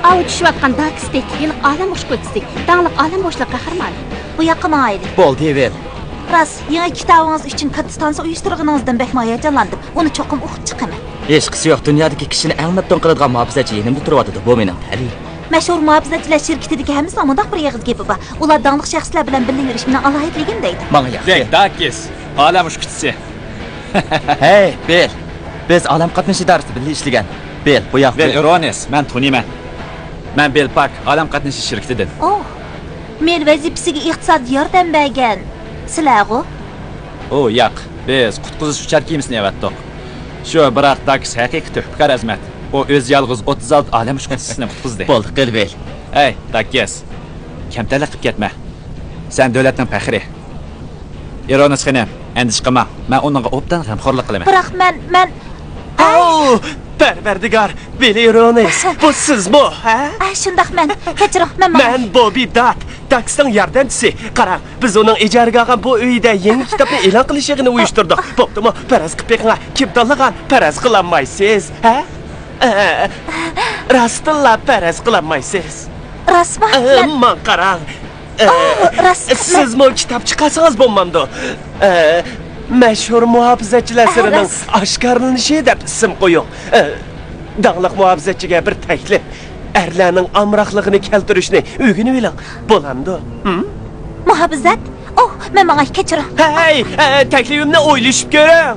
Av düşüyotgan Darkstek, yılıq aləm uçqutisi, dağlıq aləm boşluq qəhrəmanı. Bu yaxın aylı. Bol deyiver. Ras, yeni kitabınız için katıstansı uyuşturğunuzdan bək mayacanlandım. Onu çoxum oxub çıxaman. Hech qisi yo'q, dunyodagi kishini eng mabdon qiladigan muhafizachi yenimda turibdi. Bu mening Pali. Məşhur muhafizachilar şirketidagi hamma zamandaq bir yağız gepi bor. Ular dağlıq şəxslər bilan birga yurish mening alohidligim deydi. Menga yaxshi. Dey, Dakis, aləm uçqutisi. Hey, Bel. Biz olam qatnashi darsida birga ishlagan. Bel, bu yoq. Bel Irones, men tanıyman. Men Bel Park, aləm qatnashi şirketidan. Oh. Men vazifasiga iqtisodiy yordam bergan. Sizlar-ku? O, yo'q. Biz qutqizish uchar kimisini yaratdik. Shu biroq Dakis haqiqiy tuhfakor azmat. O o'z yolg'iz 36 aləm uçqutisini qutqizdi. Bo'ldi, qil Bel. Hey, Dakis. Kamtarlik qilib ketma. Sen davlatning faxri. Irones xanım, andish qilma. Men uningga obdan g'amxo'rlik qilaman. Biroq men Oh, Parvardigor, Billy Irones. Bu sizmi, ha? Shundaq men. Kechiring, men. Men Bobby Duck, Ducks'ning yordamchisi. Qarang, biz uning ijaraga olgan bu uyda yangi kitobni e'lon qilishini uyushtirdik. Bo'ptimi? Paraz qilib kim tanlagan? Paraz qilolmaysiz, ha? Rastilla paraz qilolmaysiz. Rasmi? Men qarang. Sizmi kitob chiqarsangiz bo'lmamdi. Məşhur muhafizachilar sirining oshkorlanishi deb ism qo'ying. Dağlıq muhafizachiga bir taklif. Erlarning amroqligini keltirishni o'rganib oling. Bo'lamdi? Muhafizat? Oh, men menga kechiring. Hey, taklifimni o'ylashib ko'ring.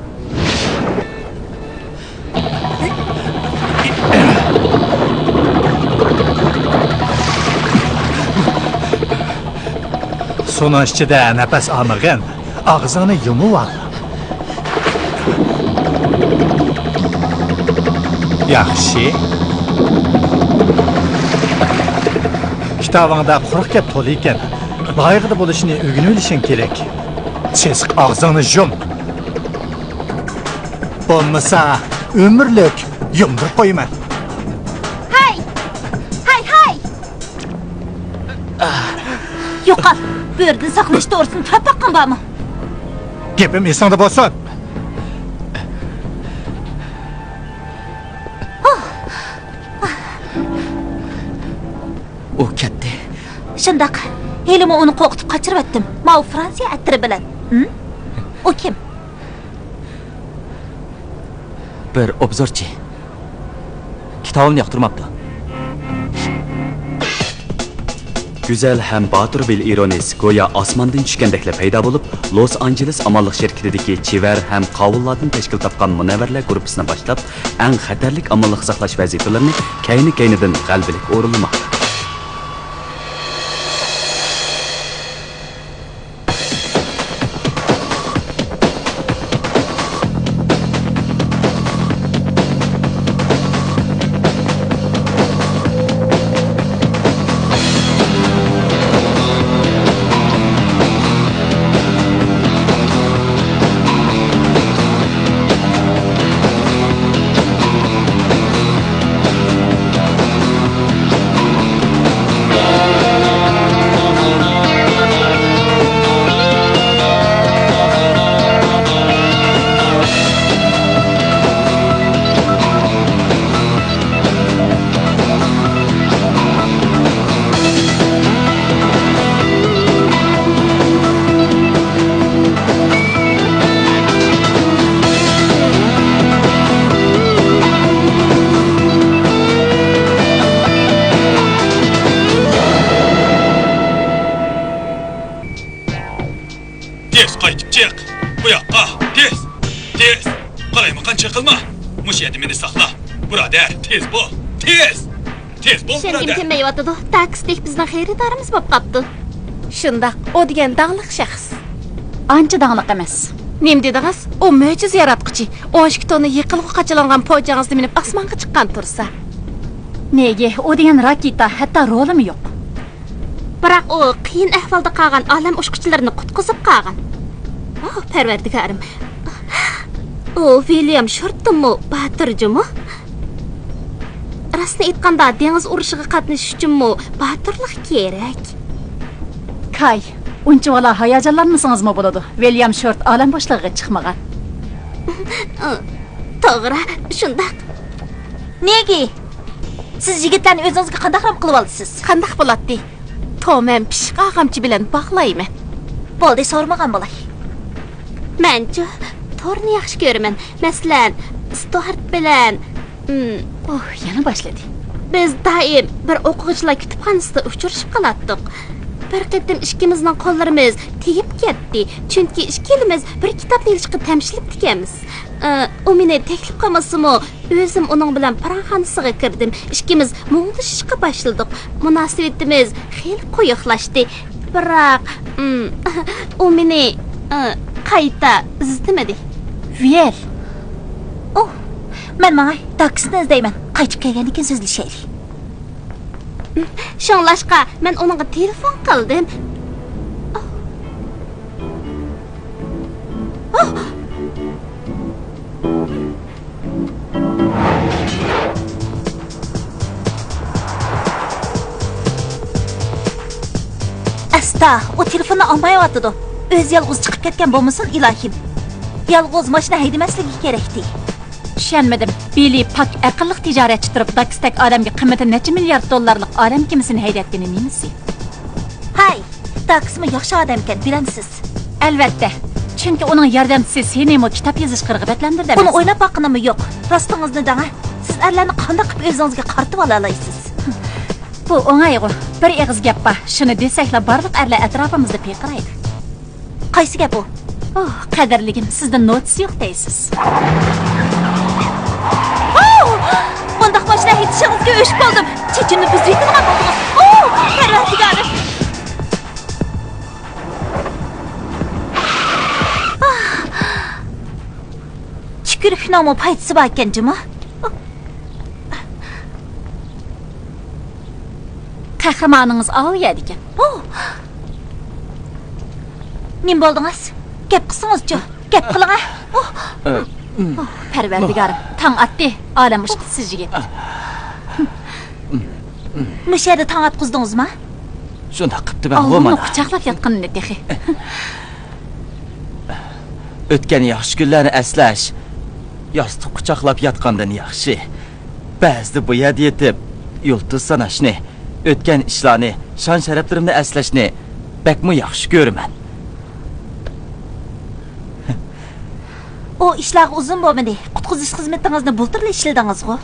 So'ng ichida nafas olmagan, og'zini yumib ol. Yaxshi. Kitobingda quruq gap to'la ekan. Loyiqda bo'lishini o'rganib olishing kerak. Siz og'zingni yum. Bo'lmasa, umrlik yumdirib qo'yaman. Hay! Yo'qol. Bu yerda saqlash to'g'risini to'paqqan bormi? Gapim esingda bo'lsin. U ketdi. Shundaq. Elimi uni qo'qitib qochirib etdim. Ma u Fransiya attiri bilan. U kim? Bir obzorchi. Kitobimni yoqtirmabdi. Güzel hem Batur Bill Irones goya osmondan tushgandeklar paydo bo'lib, Los Angeles amonlik shirkatidagi chivar ham qovullardan tashkil topgan munavvarlar guruhisini boshlab, eng xatarlik amonlik saqlash vazifalarini kayni-kaynidan g'albilik o'rinlamoqda. Çıkılma. Müşahedimini sakla. Burada tez bu. Tez bu Şengim burada. kelmeyotidi. Darkstek bizning xaridorimiz bo'lib qopti. Shundaq, o degan dağlıq shaxs. Ancha dağlıq emas. Nim dedingiz? O mo'jiza yaratquchi. 12 tonna yiqilib qachilangan poyjangizni minib osmonga chiqqan tursa. Nega? O degan raketa hatto rolimi yo'q. Biroq o qiyin ahvolda qolgan olam ushquchilarini qutqizib qolgan. Oh, Parvardigorim. O William Shortmi, Baturjimi? Rostni aytganda, dengiz urushiga qatnashish uchunmi baturlik kerak. Kay, uncha hayajonlanmasangizmi bo'ladi. William Short olam boshlig'iga chiqmagan. To'g'ri, shundaq. Nega? Siz yigitlarni o'zingizga qanday harom qilib oldingiz? Qandaq bo'ladi? To'men pishiq og'amchi bilan bog'layman. Bo'ldi, so'rmagan bo'lay. Menchi torni yaxshi ko'raman. Masalan, Stuart bilan yana boshladi. biz doim bir o'quvchilar kutubxonasida uchrashib qolatdik. Bir qatim ikkimizning qo'llarimiz tegib ketdi. Chunki ikkimiz bir kitobni ilishga tamshilib tikamiz. U meni taklif qilmasimi, o'zim uning bilan paranxonasiga kirdim. Ikkimiz muңlashishga boshladik. Munosabatimiz xeyli qo'yiqlashdi. Biroq u meni qayta izlamadi. Viel. Oh, men mana taksini izlayman. Qaytib kelgandan keyin so'zlashaylik. Shonlashqa men uningga telefon qildim. Asta, o telefonni olmayotdi. O'zi yolg'iz chiqib ketgan bo'lmasin, ilohim. Yolg'iz mashina haydamasligi kerakdi. Tushunmadim. Billy pak aqlli tijoratchi turib, Dakstak odamga qiymati necha milliard dollarlik odam kemisini haydatgani nemisi? Hay, Daksmi yaxshi odam ekan, bilamsiz. Albatta. Chunki uning yordamchisi seni mo kitob yozish qirg'ibetlandirdi. Buni o'ylab boqqanimmi yo'q. Rostingizni dang. Siz erlarni qanday qilib o'zingizga qartib ola olasiz? Bu o'ng'ayg'u. Bir eg'iz gap bor. Shuni desaklar barliq erlar atrofimizda peqiraydi. Qaysi gap bu? Oh, qadrligim, sizda notis yo'q deysiz. Bundaq mashina haydashingizga o'sh bo'ldim. Chechimni buzaydigan bo'ldingiz. Oh, parvardigorim. Chukruk nomi paytsi bor ekan, juma. Qahramoningiz Oviya ekan. Oh. Nim bo'ldingiz? Gap qilsangiz-chi. Gap qiling-a. Oh. Parvardigorim, tong atdi. Olam ishqi sizga. Mushada tong atqizdingizmi? Shunda qipti ben Oğlumni bo'lmadi. quchoqlab yotganini texi. O'tgan yaxshi kunlarni eslash, yostiq quchoqlab yotgandan yaxshi. Ba'zida bu yerda yetib, yulduz sanashni, o'tgan ishlarni, shon sharaflarimni eslashni bakmi yaxshi ko'raman. O ishlar uzun bo'lmadi. Qutqizish xizmatingizni bultirli ishladingiz-ku.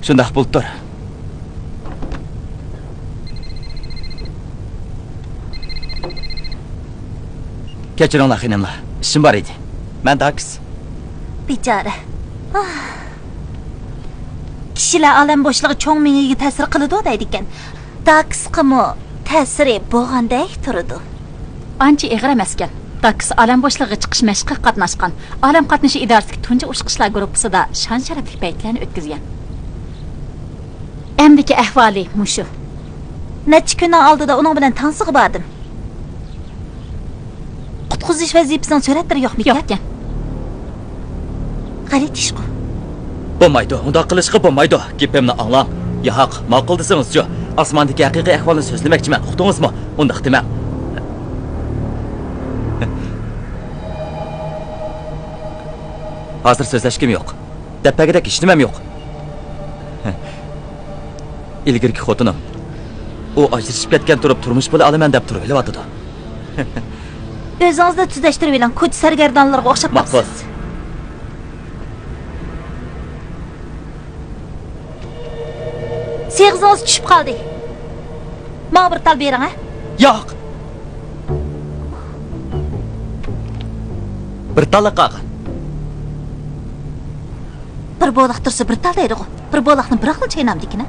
Shundaq bultur. Kechiringlar xonimlar, ishim bor edi. Men Daks. Bechora. Kishilar olam bo'shligi cho'ng mengiga ta'sir qiladi deydi ekan. Daks qimi ta'siri bo'lgandek turadi. Ancha ig'ir emas ekan. Daks olam bo'shlig'iga chiqish mashqqa qatnashgan. Olam qatnashi idorasining tunji ushqishlar guruhisida shon sharafli paytlarni o'tkazgan. Endi ahvoli mushu. Necha kundan oldida uning bilan tansig'i bordim. Qutqizish vazifasining suratlari yo'qmi? Yo'q ekan. G'arit ish-ku. Bo'lmaydi, unda qilishga bo'lmaydi. Gapimni anglang. Yo'q, ma'qul desangizchi. Osmondagi haqiqiy ahvolni so'zlamoqchiman. Uqdingizmi? Undaq demang. Hozir so'zlashkim yo'q. Dapagidek hech nimam yo'q. Ilgirki xotinim. U ajrashib ketgan turib turmush bo'la olaman deb turib o'ylayotdi. O'zingizni tuzlashtirib eling, ko'ch sargardonlarga o'xshab Maqbul. Seg'zingiz tushib qoldi. Menga bir tal bering-a? Yo'q. Bir talla qolgan. Bir bo'liq tursa bir tal deydi-ku. Bir bo'liqni bir xil chaynamdikini.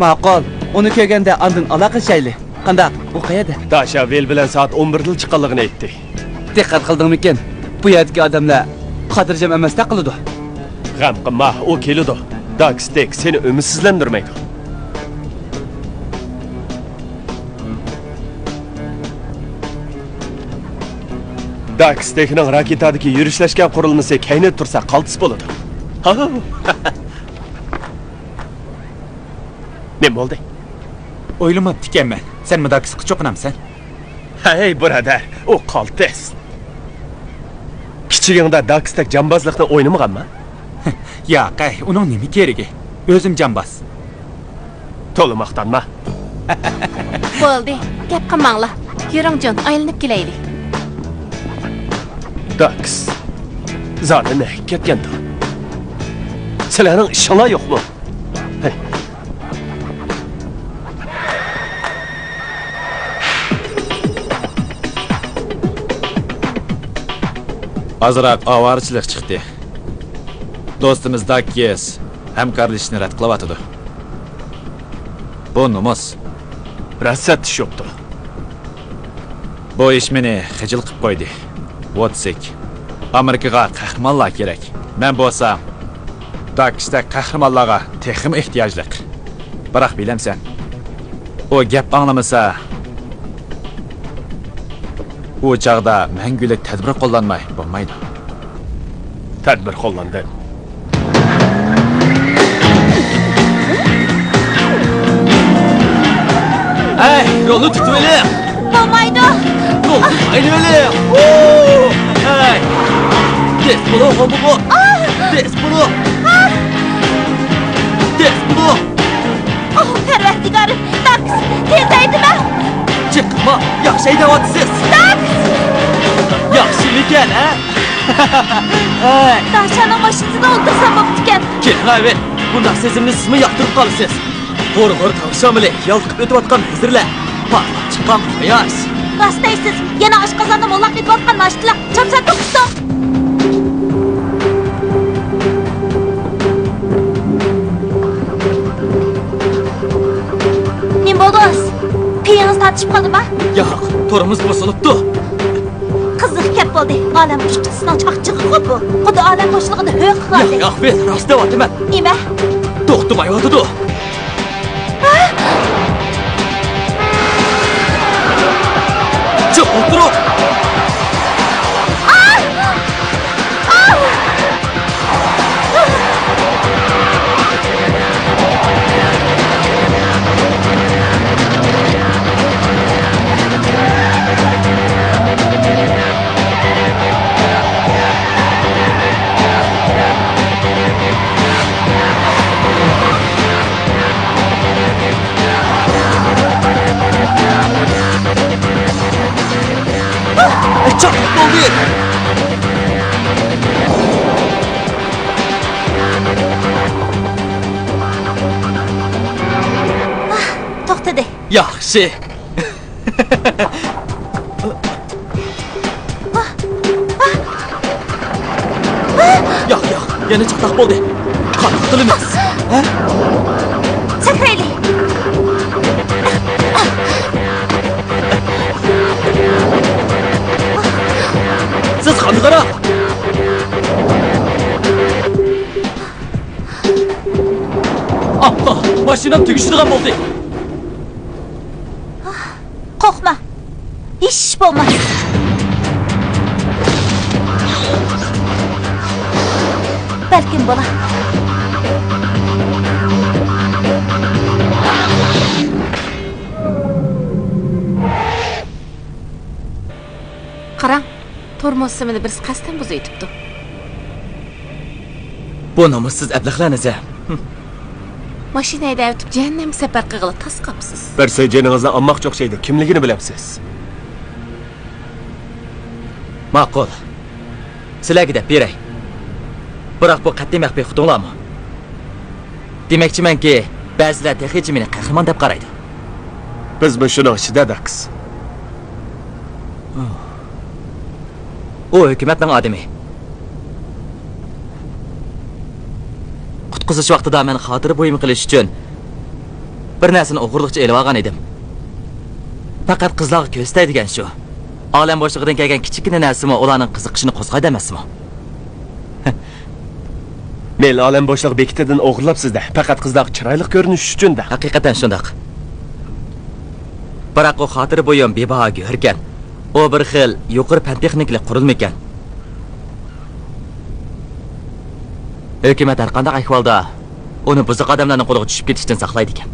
Ma'qul. Uni ko'rganda andin aloqa shayli. Qandaq? U qayerda? Dasha Vel bilan soat 11 da chiqqanligini aytdi. Diqqat qildingmikin? Bu yerdagi odamlar xotirjam emasda qiladi. G'am qilma, u keladi. Dakstek seni umidsizlantirmaydi. Dakstekning raketadagi yurishlashgan qurilmasi kaynab tursa qaltis bo'ladi. Ne bo'ldi? O'ylamabdi ekanman. Sen mudakisga cho'qinamsan. Hey birodar, u qaltis. Kichigingda daksdak jambozlikni o'ynamaganman? Yo'q, uning nima keragi? O'zim jambaz. To'la maqtanma. Bo'ldi, gap qilmanglar. Yuring jon, aylanib kelaylik. Daks. Zalini ketganda. Sizlarning ishinglar yo'qmi? Hey. Azroq ovorchilik chiqdi. Do'stimiz Dakkes hamkorlashishni rad qilyapti. Bu nomus. Rasat tushibdi. Bu ish meni xijil qilib qo'ydi. Votsek. Amerikaga qahramonlar kerak. Men bo'lsam Dakkesda qahramonlarga texim ehtiyojli. Biroq bilamsan, o gap anglamasa, u chaqda mangulik tadbir qo'llanmay bo'lmaydi. Tadbir qo'llandi. Hey, yo'lni tutmaylik. Bo'lmaydi. Yo'lni aylaylik. Hey. Tez bo'l, bu. Tez bo'l. Tez bo'l. Oh, Parvardigorim, Daks, tezaydimi? Chiqma, yaxshi haydayapsiz. Daks! Yaxshi ekan, ha? Hey. Dashaning mashinasida o'ldirsam bo'pti ekan. Keling, evet. Bunda sezimni sizmi yoqtirib qolasiz. Qo'rg'or tavshamili yolqib o'tayotgan hizrlar. Parlab chiqqan quyosh. Rastaysiz, yana oshqozonni mo'laq etayotgan nashtilar. Chapsa to'qdi. Nim bo'ldi? Piyangiz tatishib qoldimi? Yo'q, to'rimiz bosilibdi. Qiziq gap bo'ldi. Olam boshlig'ining chaqchig'i bu. Xudo olam boshlig'ini ho'q qildi. Yo'q, men rost deyapman. Nima? To'xtamayotdi. Chiq, o'tir. Çok oldu. To'xtadi. Yaxshi. Yo'q, yana chaqaloq bo'ldi. Qanaqa qilamiz? Ha? Sakraylik. Siz qani qarab. Allah, mashinam tugishdigan bo'ldi. Qo'rqma. Hech ish bo'lmaz. Balkim bo'lar. Qarang, tormoz simini birisi qasddan buzaytibdi. Bu nomussiz ablahlarniz. Mashina haydab jahannam safar qilg'ili tas qapsiz. Bir sejeningizdan ammoq o'xshaydi. Kimligini bilasiz? Ma'qul. Sizlarga deb beray. Biroq bu qat'iy maxfiy xutinglarmi? Demakchimanki, ba'zilar texnichi meni qahramon deb qaraydi. Biz bu shuni ichida Daks. U hukumatning odami. Qutqizish vaqtida men xotira bo'yim qilish uchun bir narsani o'g'irlikcha elib olgan edim. Faqat qizlarga ko'rsatadigan shu. Olam boshlig'idan kelgan kichikina narsami ularning qiziqishini qo'zg'aydi emasmi? Men olam boshliq bekitidan o'g'irlabsizda. Faqat qizlar chiroyli ko'rinish uchun-da. Haqiqatan shundoq. Biroq u xotira bo'yim bebaho go'rkan. O bir xil yuqori fan texnikli qurilma ekan. Hökumət hər qandaq ahvalda onu buzuq adamlarning qo'liga tushib ketishdan saqlaydi ekan.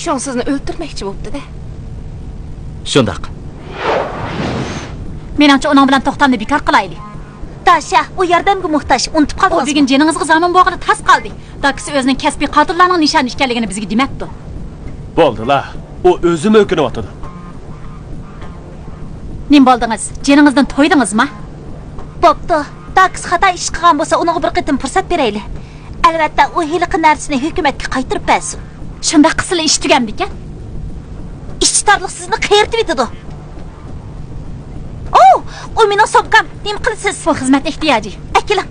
Şoň sizni öldürmekçi bolupdy-da. Shundaq. Meningcha uning bilan to'xtamni bekor qilaylik. Dasha, u yordamga muhtoj. Unutib U qoldingiz. bugun jiningizga zamon bo'g'ida tas qoldi. Dakisi o'zining kasbiy qotillarning nishoni ekanligini bizga demabdi. Bo'ldilar. U o'zim o'kinyotdi. Nim bo'ldingiz? Jiningizdan to'ydingizmi? Bo'pti. Daks xato ish qilgan bo'lsa, unga bir qitim fursat beraylik. Albatta, u hiliqi narsani hukumatga qaytarib bersin. Shunda qisili ish tugandi ekan. Ishchitarlik sizni qayertib etadi? O mening sobqam. Nima qilasiz? Bu xizmat ehtiyoji. Akilang.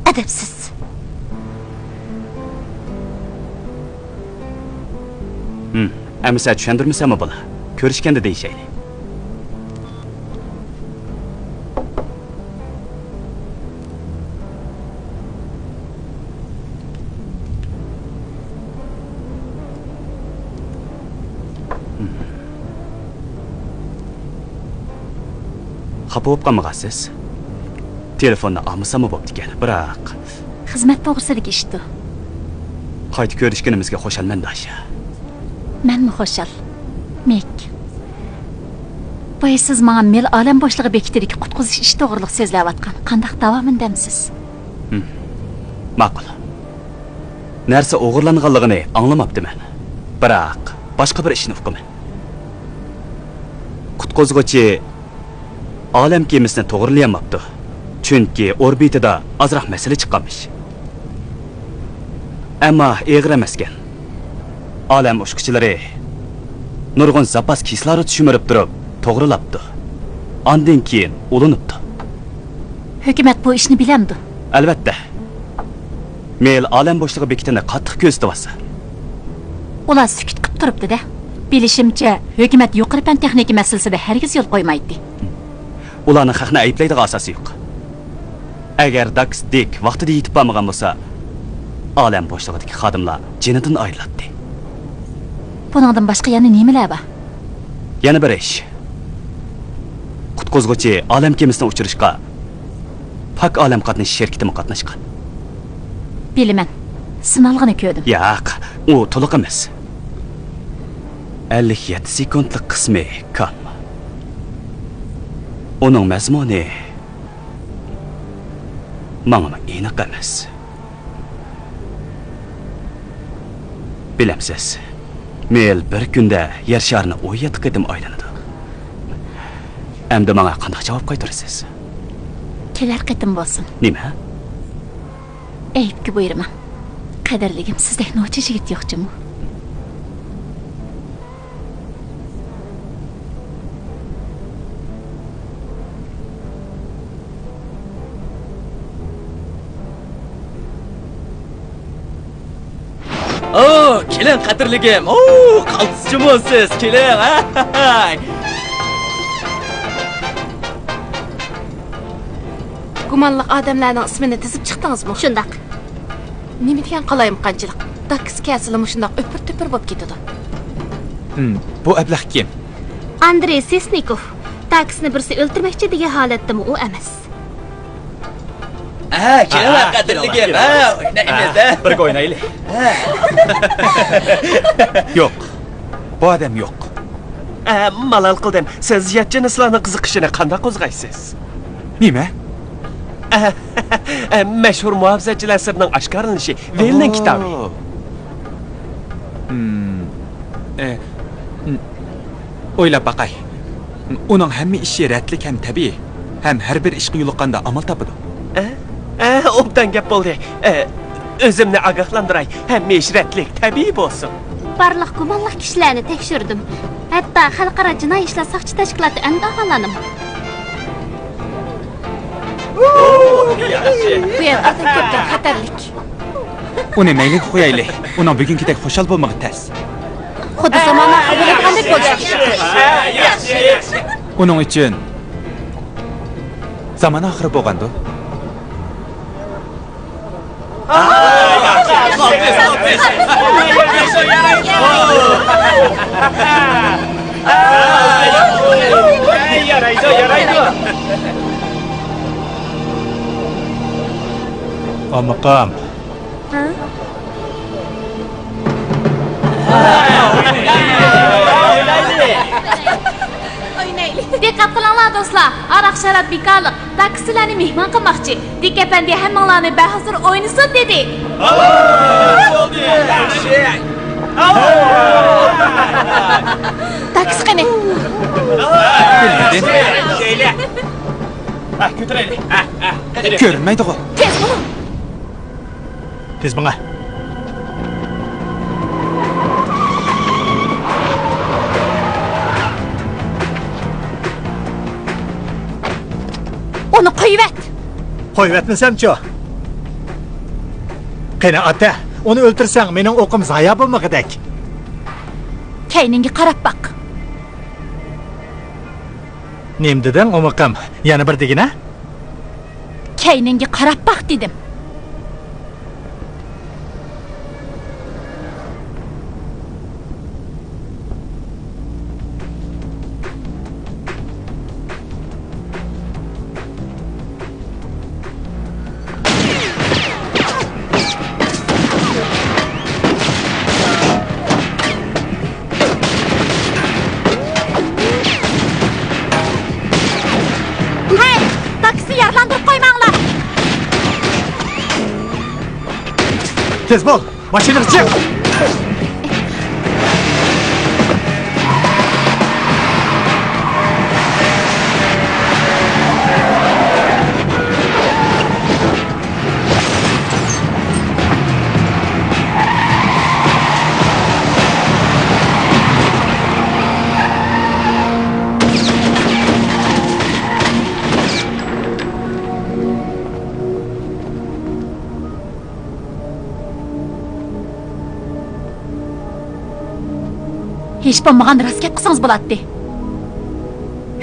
Adabsiz. Әмісә түшендірмесәме бұла? Көрішкенді дейшейлі. Xapı болып қамығасыз? Telefonda almasam mı bo'pti ekan, biroq Xizmat to'g'risidagi ishdi. qayta ko'rishganimizga xo'shalman Dasha. Menmi xo'shal? Mek. Boya siz menga mel olam boshlig'i bekitidagi qutqizish ish to'g'riliq so'zlayotgan. Qandaq davomin demsiz? Ma'qul. Narsa o'g'irlanganligini anglamabdiman. Biroq boshqa bir ishni uqaman. Qutqizuvchi olam kemisini to'g'rilayapti. Chunki orbitida ozroq masala chiqqanmish. Ammo eg'ir emas ekan. Olam ushquchilari nurg'un zapas kislorod tushirib turib, to'g'rilabdi. Ondan keyin ulinibdi. Hukumat bu ishni bilamdi. Albatta. Mel olam boshlig'i bekitini qattiq ko'zitibsa. Ular sukut qilib turibdi-da. Bilishimcha, hukumat yuqori fan texnika masalasida hargiz yo'l qo'ymaydi. Ularni haqni ayblaydigan asosi yo'q. Agar Daxdik vaqtida yetib bormagan bo'lsa, olam boshlig'idagi xodimlar jinidan ayriladi. Buningdan boshqa yana nimalar bor? Yana bir ish. Qutqizuvchi olam kemisini uchirishga Pak olam qatnash shirkatimi qatnashgan. Bilaman. Sinalg'ini ko'rdim. Yo'q, u to'liq emas. 57 sekundlik qismi kam. Uning mazmuni menga aniq emas. Bilamsiz, Mel bir kunda yer sharini 17 qitim aylanadi. Endi menga qanday javob qaytarasiz? Kelar qitim bo'lsin. Nima? Aybga buyurman. Qadrligim, sizdek nocha yigit yo'qchimu? Keling qadrligim. Qaltischimisiz? Keling, ha. Gumanlıq adamlarning ismini tizib chiqdingizmi? Shundaq. Nima degan qalayim qanchalik? Daks kasilimi shundoq o'pir-to'pir bo'lib ketadi. Bu ablah kim? Andrey Sesnikov. Taksini birisi o'ltirmoqchi degan holatdami u emas. Keling qadrligim. O'ynaymiz-da. Birga o'ynaylik. Yo'q. Bu odam yo'q. Malol qildim. Siz yatchinislarning qiziqishini qanday qo'zg'aysiz? Nima? Mashhur muhofizatchilar sirning oshkorlanishi Velning kitobi. O'ylab baqay. Uning hamma ishi ratlik ham tabiiy, ham har bir ishga yo'liqqanda amal topadi. Obdan gap bo'ldi. O'zimni ogohlantiray. Hamma ish ratlik tabiiy bo'lsin. Barliq gumonliq kishilarni tekshirdim. Hatto xalqaro jinoiy ishlar soqchi tashkiloti a'zolarim. Bu yerda katta xatarlik. Uni mayliga qo'yaylik. Uning bugungidek xushal bo'lmog'i tas. Xuddi zamon bo'lgandek bo'ldi. Yaxshi. Uning uchun zaman oxiri bo'lgandi. Yaraydi. Omiqam. Diqqat qilinglar do'stlar. Aroq sharab bekorliq. Taksilarni mehmon qilmoqchi. Dik apandi hammanglarni bahuzur o'ynasin dedi. Taksi qani? Ko'taraylik. Ko'rinmaydi-ku. Tez bo'ling. Tez bunga. Uni qo'yib et. Qo'yvatmasam-chi? Qani ota, uni o'ltirsang mening o'qim zoya bo'lmagidak. Kayningga qarab baq. Nim deding, Omiqam? Yana bir degina? Kayningga qarab baq dedim. Hey, taksi yarlandirib qo'ymanglar. Tez bo'l, mashinaga chiq. Hech bo'lmagan raskat qilsangiz bo'ladi.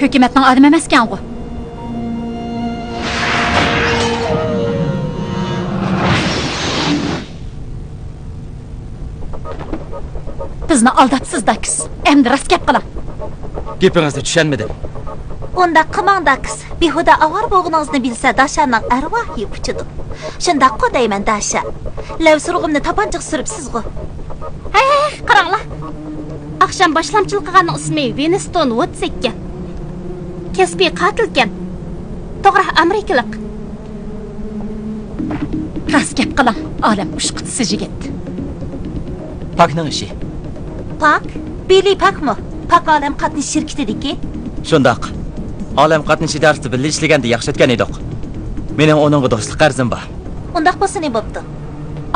Hukumatning odami emaskan-ku. Bizni aldabsiz Daks. Endi raskat qiling. Gapingizni tushunmadim. Unda qilmang Daks. Behuda avar bo'g'ingizni bilsa Dashaning arvohi uchidi. Shunda qo'dayman Dasha. Lav surg'imni tapanchiq surib sizg'u. Hey, qaranglar. Akşam başlamchilik qilganning ismi Winston Woods ekan. Kasbiy qotil ekan. To'g'ri, amerikalik. Raskat qiling. Olam ushqitisi yigit. Pakning ishi. Pak? Billy Pakmi? Pak olam qatnash shirkatidagi? Shundoq. Olam qatnashi darsda birga ishlaganda yaxshi o'tgan edik. Mening onunga do'stlik qarzim bor. Undaq bo'lsa ne bo'pti?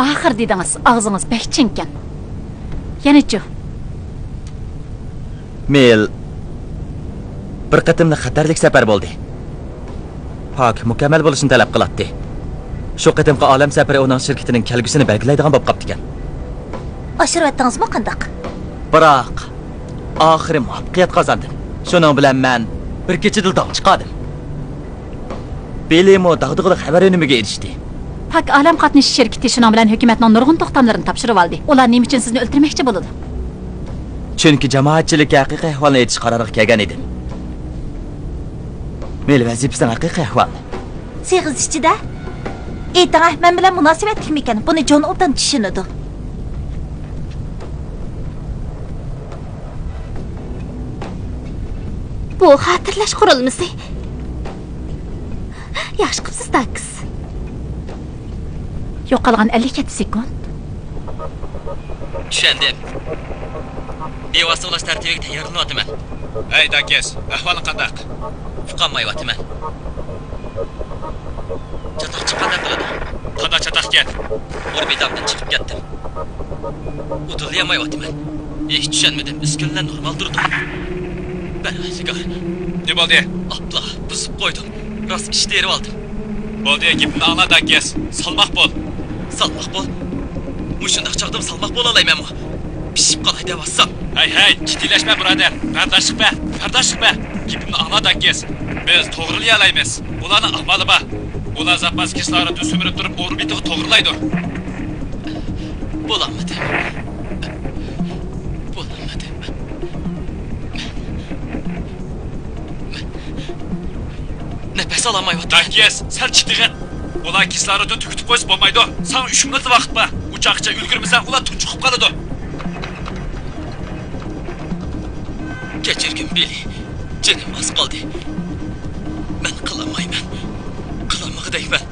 Oxir dedingiz, og'zingiz bek chinkan. Yana-chi? Mel bir qatimli xatarlik safar bo'ldi. Pak mukammal bo'lishini talab qiladi. Shu qatimqi olam safari uning shirkatining kelgusini belgilaydigan bo'lib qopti ekan. Oshirayotdingizmi qandaq? Biroq oxiri muvaffaqiyat qozondim. Shuning bilan men bir kecha dildon chiqadim. Belimo dag'dug'li xabar önümiga erishdi. Pak olam qatnash shirkati shuning bilan hukumatning nurg'un to'xtamlarini topshirib oldi. Ular nima uchun sizni o'ltirmoqchi bo'ladi? Chunki jamoatchilikka haqiqiy ahvolni aytish qaroriga kelgan edim. Mel vazifasining haqiqiy ahvoli. Siz ichida? Ayting, men bilan munosabatlikmi ekan? Buni Jon obdan tushunadi. Bu xotirlash qurilmasi. Yaxshi qilibsiz, Daks. Yo'qolgan 57 sekund. Tushundim. Bevosita ulash tartibiga tayyorlanyapman. Hey Dakes, ahvoling qandaq? Fuqanmayapman. Chatoq chiqqanda bo'ladi. Qanday chatoq ket? Orbitamdan chiqib ketdim. Udillayapman. Hech tushunmadim. Uskunlar normal turdi. Parvardigor. Ne bo'ldi? Abla, buzib qo'ydim. Rost ishni terib oldim. Bo'ldi, gapni angla Dakes. Salmoq bo'l. Salmoq bo'l. Mushundaq chaqdim salmoq bo'la olmaymanmi? Pishib qolay devassam. Hey, jiddiylashma birodar. Pardashqma. Gapni angla Dakes. Biz to'g'rilay olamiz. Ularning ahvoli bor. Ular zapas kislorodni sumirib turib, orbitaga to'g'rilaydi. Bo'lamadi. Nefes alamayapman. Dakes, sen chiqtig'in. Ular kislorodni tüketib qo'ysa bo'lmaydi. Sen 3 minut vaqt bor. Uçakça ulgurmasan ular tunchuqib qoladi. Kechirgin Billy. Jinim az qoldi. Men qilolmayman. Qilolmag'idayman.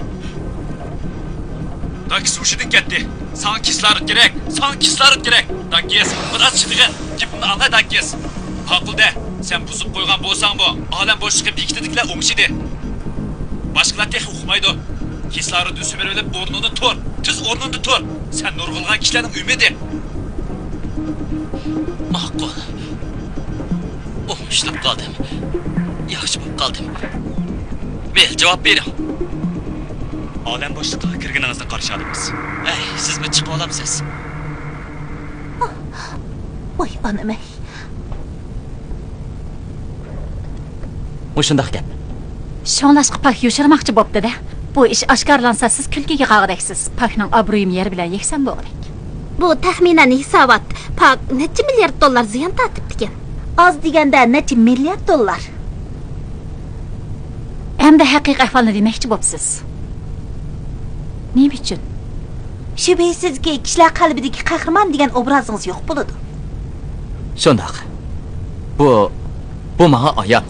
Daks ushidan ketdi. San kislorod kerak. San kislorod kerak. Dakes, biroz chidig'in. Gapimni angla Dakes. Haqilda, sen buzib qo'ygan bo'lsang bu, olam bo'shliqqa bekitidiklar o'ngshidi. Boshqalar tex uqmaydi. Kislorodni sumirib olib o'rnini tur. Tuz o'rningda tur. Sen nurg'ilgan kishilarning umidi. Ma'qul. O'mishib qoldim. Yaxshi bo'lib qoldim. Vel, javob bering. Olam bo'shliqqa kirganingizni qarshi olamiz. Ey, sizmi chiqib olamsiz? Voy onam-ey. O'shundoq gap. Shonlashqa pak yo'shirmoqchi bo'pti-da. Bu ish oshkorlansa siz kulkiga qag'daksiz. Pakning obro'yim yer bilan yeksam bo'g'dak. Bu taxminan hisobot. Pak necha milliard dollar ziyon tortibdi ekan. Az deganda necha milliard dollar. Endi haqiqiy ahvolni demoqchi bo'psiz. Nima uchun? Shubhasizki, kishilar qalbidagi qahramon degan obrazingiz yo'q bo'ladi. Shundoq. Bu menga ayon.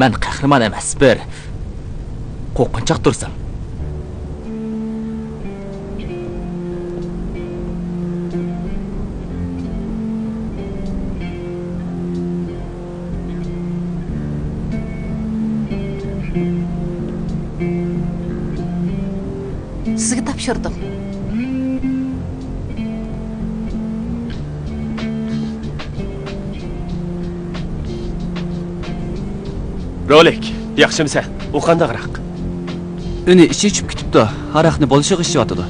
Men qahramon emas, bir qo'rqinchoq tursam. Sizga topshirdim. Rolik, yaxshimisan? U qandaqroq? Uni ichi ichib kutibdi. Haraqni bo'lishig ishyotidi.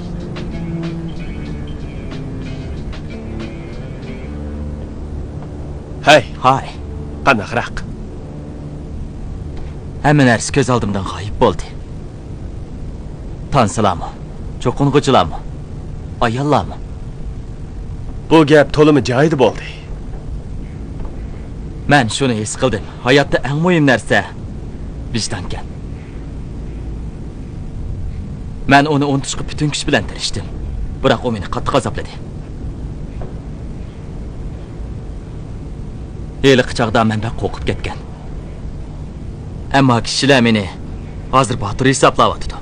Hay, Hay. qandaqroq? Hamma narsa ko'z oldimdan g'oyib bo'ldi. Tansalarmi? Cho'qing'ichilarmi? Ayollarmi? Bu gap to'limi joyida bo'ldi. Men shuni his qildim. Hayotda eng muhim narsa vijdonkan. Men uni unutishga butun kuch bilan tirishdim. Biroq u meni qattiq azobladi. Hali qichoqda menga qo'rqib ketgan. Ammo kishilar meni hozir botir hisoblayotdi.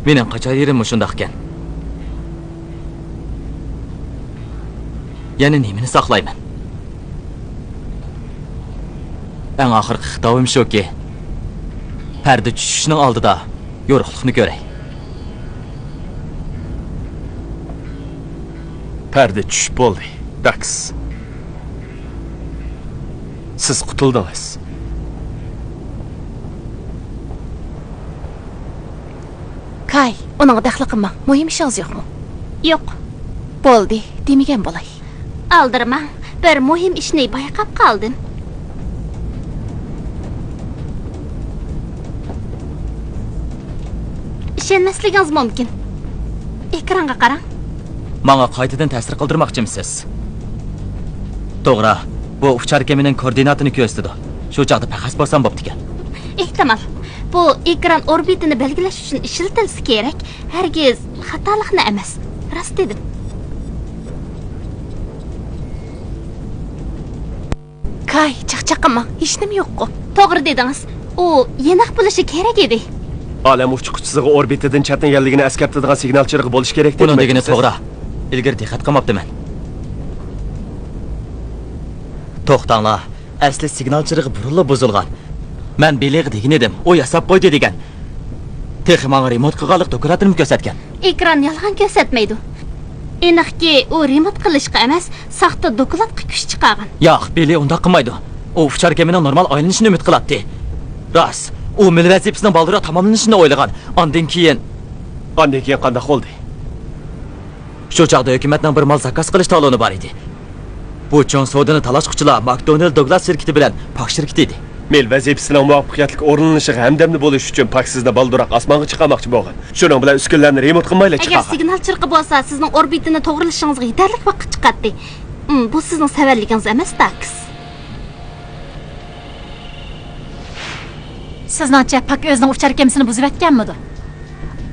Mening qachon yerim shundoq ekan. Yana nimani saqlayman? Eng oxirgi xitobim shuki, parda tushishning oldida yo'riqlikni ko'ray. Parda tushib bo'ldi. Dax. Siz qutuldingiz. Kay, uning daxli qilma. Muhim ishingiz yo'qmi? Yo'q. Bo'ldi, demagan bo'lay. Aldirma. Bir muhim ishni bayqab qoldim. Ishonmasligingiz mumkin. Ekranga qarang. Menga qaytadan ta'sir qildirmoqchimisiz? To'g'ri, bu uchar kemining koordinatini ko'rsatdi. Shu chaqda paqas bo'lsam bo'pti ekan. Ehtimol. Bu ekran orbitini belgilash uchun ishlatilsa kerak. Hargiz xatolikni emas. Rost dedim. Kay, chaqchaqima. Hech nima yo'q-ku. To'g'ri dedingiz. U yeniq bo'lishi kerak edi. Olam uchquchisiga orbitadan chatnaganligini eskartadigan signal chirig'i bo'lish kerak Buning degani to'g'ri. Ilgari diqqat qilmabdiman. To'xtanglar. Asli signal chirig'i burilib buzilgan. Men beliq degan edim. O yasab qo'ydi degan. Texi menga remont qilganlik dokumentini ko'rsatgan. Ekran yolg'on ko'rsatmaydi. Aniqki, u remont qilishga emas, saxta dokumentga kuch chiqargan. Yo'q, beli unda qilmaydi. U uchar kemining normal aylanishini umid qiladi. Rost, u mil vazifasining baldira tamomlanishini o'ylagan. Ondan keyin qanday bo'ldi? Shu chaqda hukumatning bir mol zakaz qilish taloni bor edi. Bu uchun savdoni talashquchilar McDonald Douglas shirkati bilan Pak shirkati edi. Mel vazifasining muvaffaqiyatli o'rinlanishiga hamdamni bo'lish uchun Pak sizni balduroq osmonga chiqarmoqchi bo'lgan. Shuning bilan uskunlarni remont qilmaylar Agar chiqargan. signal chirqi bo'lsa, sizning orbitini to'g'rilashingizga yetarli vaqt chiqadi. Bu sizning savalligingiz emas, Dax. Sizningcha Pak o'zining uchar kemisini buzib yotganmidi?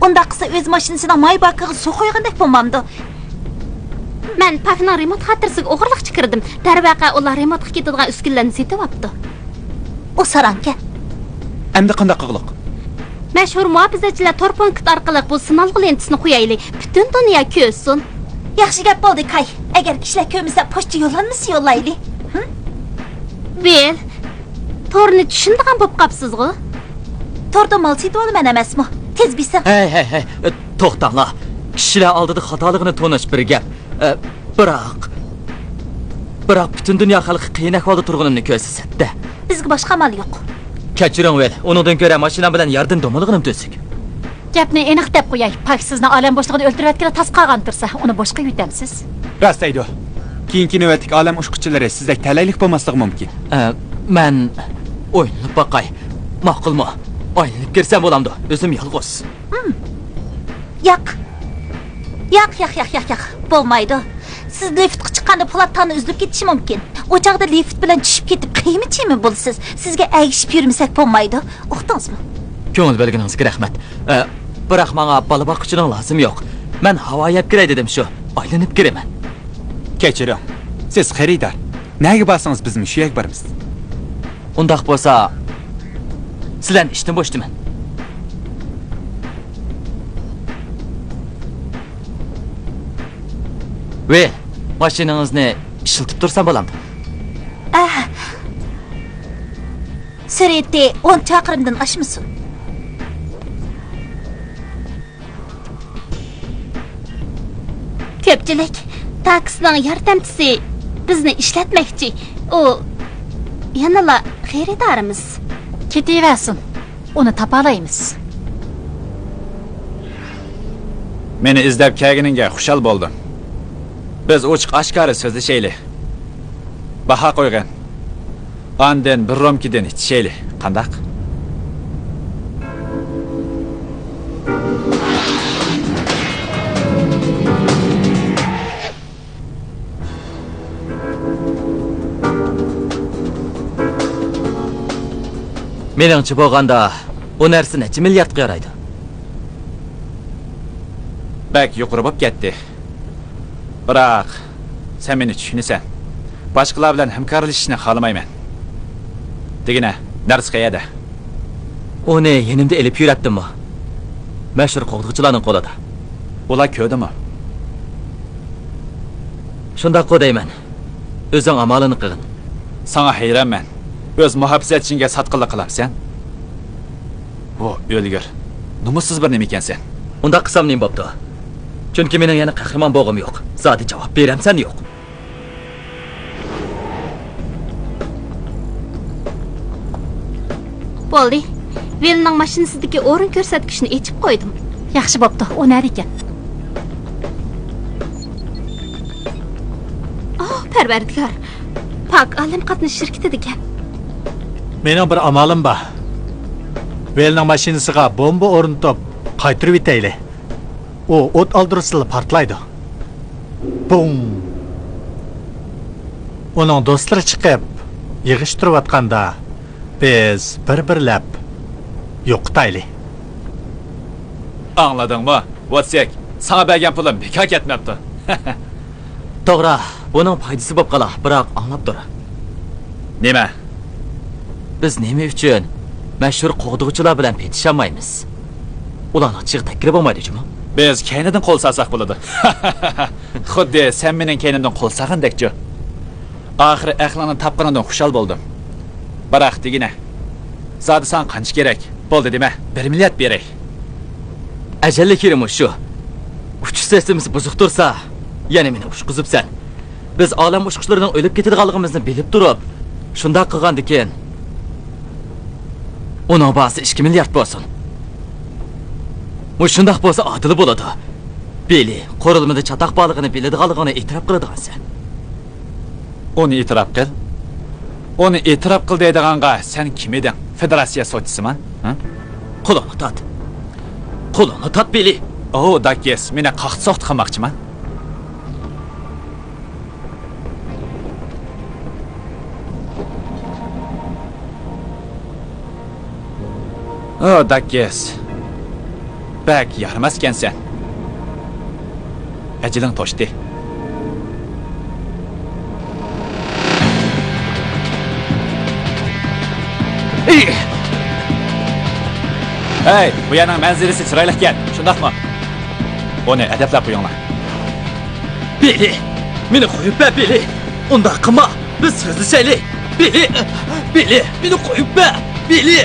Unda qilsa o'z mashinasining may bakiga suv qo'ygandek bo'lmamdi. Men Pakning remont xotirasiga o'g'irliqchi kirdim. Darvaqa ular remontga ketadigan uskunlarni setib olibdi. O saranka. Endi qanday qilqiq? Mashhur muhofizachilar tor punkt orqali bu sinalg'i lentasini qo'yaylik. Butun dunyo ko'rsin. Yaxshi gap bo'ldi, Kay. Agar kishilar ko'msa, pochta yo'llanmasi yo'llaylik. Vel, torni tushundigan bo'lib qapsiz-ku. Torda mol setib olman emasmi? Tez bilsin. Hey, to'xtanglar. Kishilar oldida xatoligini to'nish bir gap. Biroq butun dunyo xalqi qiyin ahvolda turganimni ko'rsatdi. Bizga boshqa amal yo'q. Kechiring, Vel. Uningdan ko'ra mashina bilan yardan domalig'im to'sik. Gapni aniq deb qo'yay. Pak sizni olam boshlig'ida o'ltirayotgan tas qolgan tursa, uni boshqa yutamsiz. Rost aydi. Keyingi navbatdagi olam ushquchilari sizdek talaylik bo'lmasligi mumkin. Men o'ynab boqay. Ma'qulmi? O'ynab kirsam bo'lamdi. O'zim yolg'iz. Yo'q. Bo'lmaydi. Siz liftga chiqqanda platani uzilib ketishi mumkin. O'chaqda lift bilan tushib ketib qiymichimi bo'lsiz? Sizga ayishib yurmasak bo'lmaydi. Uqdingizmi? Ko'ngil bilganingizga rahmat. Biroq menga bola boquvchining lozim yo'q. Men havo yeb kiray dedim shu. Aylanib kiraman. Kechiring. Siz xaridor. Nega borsangiz biz mushuyak bormiz. Undaq bo'lsa, sizlarni ishdan bo'shdiman. Ve mashinangizni ishiltib tursam bo'lamdi. Surati 10 chaqirimdan oshmasin. Ko'pchilik taksining yordamchisi bizni ishlatmoqchi. U yanala xaridorimiz. Ketaversin. Uni topalaymiz. Meni izlab kelganingga xushal bo'ldim. Biz ochiq oshkora so'zlashaylik. Baha qo'ygan. Ondan bir romkidan ichishaylik. Qandaq? Meningcha bo'lganda bu narsa necha milliardga yaraydi? Bak yuqori bo'lib ketdi. Biroq sen meni tushunasan. Boshqalar bilan hamkorlashishni xohlamayman. Degina, dars qayerda? Uni yenimda elib yuratdimmi? Mashhur qo'g'diqchilarning qo'lida. Ular ko'rdimi? Shunda qo'dayman. O'zing amalini qilgin. Sana hayranman. O'z muhofizatchingga satqinlik qilarsan. O, o'lgir. Numussiz bir nima ekansan. Unda qilsam nima bo'pti? Chunki mening yana qahramon bo'g'im yo'q. Zodi javob beramsan yo'q. Bo'ldi. Velning mashinasidagi o'rin ko'rsatkichni echib qo'ydim. Yaxshi bo'pti. U nari ekan? Parvardigor. Pak olam qatnash shirkati ekan. Mening bir amalim bor. Velning mashinasiga bomba o'rnatib qaytirib yetaylik. O o't oldirishli portlaydi. Bum. Uning do'stlari chiqib yig'ishtirayotganda biz bir-birlab yo'qotaylik. Anladingmi? Votsek, sana bergan pulim bekor ketmabdi. To'g'ri, buning foydasi bo'lib qolar, biroq anglab tur. Nima? Biz nima uchun mashhur qo'g'diqchilar bilan petishamaymiz? Ularning chiq taklif bo'lmaydi-ku. Biz kaynidan qo'l salsak bo'ladi. Xuddi sen mening kaynimdan qo'l sag'andek-chi. Oxiri aqlini topganidan xushal bo'ldim. Biroq degina. Zodi san qancha kerak? Bo'ldi dema, 1 milliard beray. Ajalli kerim shu. Uchish sistemasi buzuq tursa, yana meni ushqizibsan. Biz olam ushqishlaridan o'lib ketadiganligimizni bilib turib, shunday qilgandikin. Uning basi 2 milliard bo'lsin. Bu shunday bo'lsa adil bo'ladi. Beli, qurilmada chataq borligini biladiganligini e'tirof qiladigansan. Uni e'tirof qil. Uni e'tirof qil deydiganga sen kim eding? Federatsiya so'chisiman, ha? Qo'lini tat. Qo'lini tat Beli. O, dakes, meni qaqsoq qilmoqchiman. O, Dakkes. Bak yaramaskan sen. Ajiling toshdi. Hey, bu yerning manzilasi chiroyli ekan, shundaqmi? Uni adablab qo'yinglar. Bili, meni qo'yib ber, Bili. Unda qilma. Biz so'zlashaylik. Bili, meni qo'yib ber, Bili.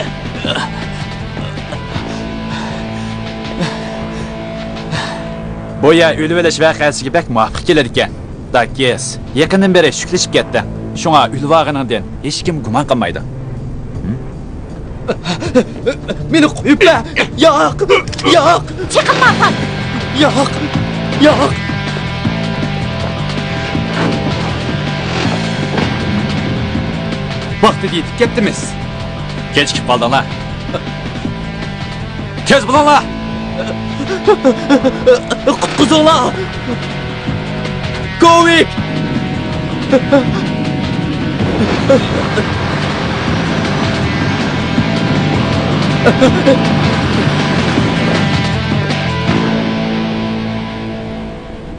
Bu yer o'lib olish voqeasiga bak muvaffaq keladi ekan. Dakkes, yaqindan beri shuklashib ketdi. Shunga o'lvog'iningdan hech kim gumon qilmaydi. Meni qo'yib ber. Yo'q. Chiqinma, Pak. Yo'q. Vaqtida yetib ketdimiz. Kechikib qoldinglar. Tez bo'linglar. Qutquzinglar. Kovik.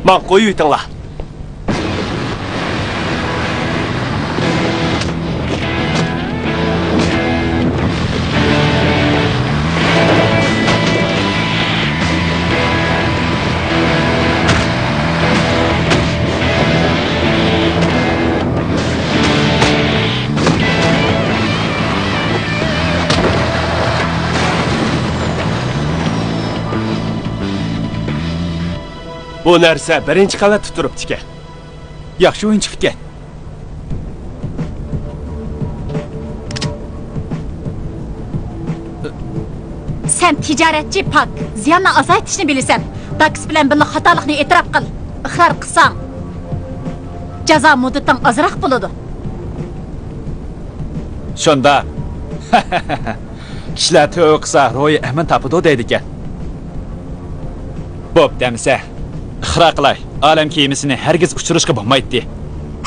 Man qo'yib yutinglar. Bu narsa birinchi qavatda turibdi ekan. Yaxshi o'yinchi ekan. Sen ticaretçi Pak. Ziyanni azaytishni bilasan. Dakkes bilan birga xatolikni e'tirof qil. Iqror qilsang, jazo muddating ozroq bo'ladi. Shunda. Kishilar to'y qilsa ro'yi amin topadi deydi ekan. Bo'p demsa, iqro qilay. Olam kemisini hargiz uchirishga bo'lmaydi.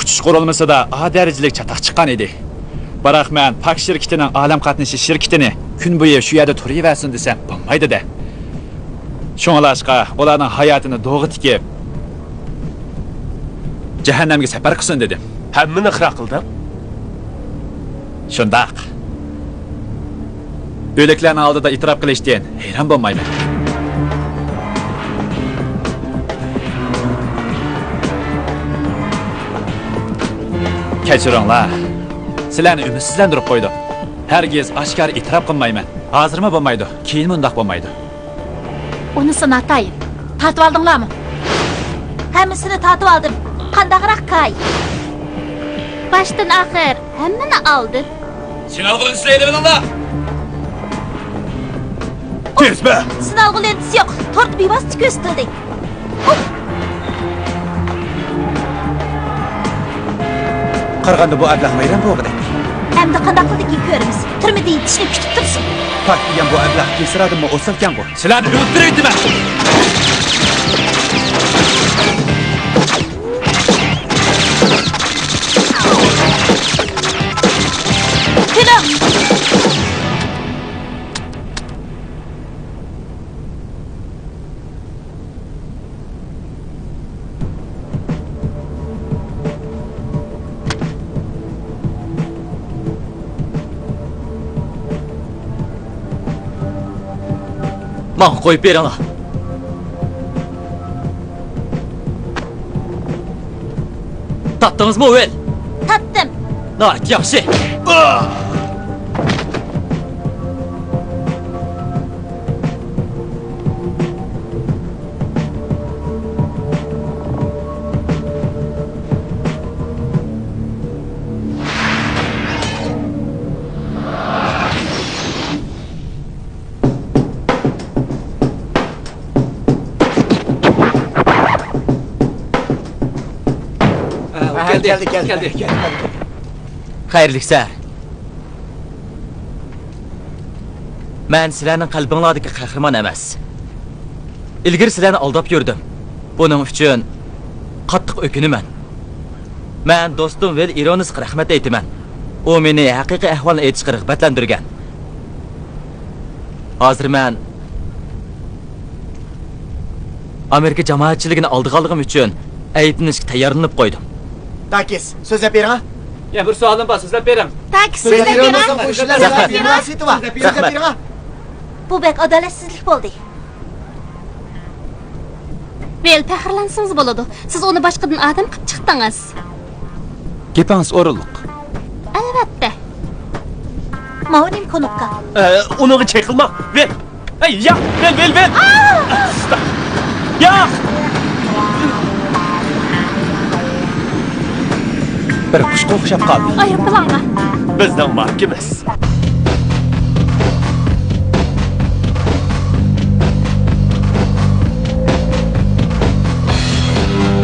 Uchish qurilmasida A darajalik chataq chiqqan edi. Biroq men Pak shirkatining olam qatnashi shirkatini kun bo'yi shu yerda turaversin desam bo'lmaydi-da. Shunglashqa ularning hayotini do'g'i tikib jahannamga safar qilsin dedim. Hammani iqro qildim. Shundaq. O'liklarning oldida e'tirof qilishdan hayron bo'lmayman. Kechiringlar. Sizlarni umidsizlantirib qo'ydim. Hargiz oshkor e'tirof qilmayman. Hozirmi bo'lmaydi, keyin bundoq bo'lmaydi. Unisini atayım. Tatib oldinglarmi? Hammasini tatib oldim. Qandaqroq kay? Başdan oxir hammani oldi. Sinal qilin sizlar bilinglar. Tezbe. Sinalg'u lentisi yo'q. To'rt bevosita ko'rsatdi. Qaraganda bu ablah mayran bo'g'di. Hamda qandaq qildiki ko'ramiz. Turmidi tishni kutib tursin. Pak degan bu ablah kesiradimi, o'silgan bu. Sizlarni o'ldiraydiman. Keling. Man qo'yib beringlar. Tatdingizmi o'l? Tatdim. Nayt yaxshi. Geldik. Xayrlik sar. Men sizlarning qalbinglardagi qahramon emas. Ilgari sizlarni aldab yurdim. Buning uchun qattiq o'kinaman. Men do'stim Vel Ironisga rahmat aytaman. U meni haqiqiy ahvolni aytishga rag'batlantirgan. Hozir men Amerika jamoatchiligini oldiganligim uchun ayblanishga tayyorlanib qo'ydim. Takis, so'zlab bering. Ya bir savolim bor, so'zlab bering. Takis so'zlab bering. Bu bek adolatsizlik bo'ldi. Bel faxrlansangiz bo'ladi. Siz uni boshqadan odam qilib chiqdingiz. Gapingiz o'rinliq. Albatta. Ma'nim konukka. Onu çekilme. Ver. Hey ya, ver. Ya. Bir qushga o'xshab qoldi. Aeroplanga. Bizden mahkemiz.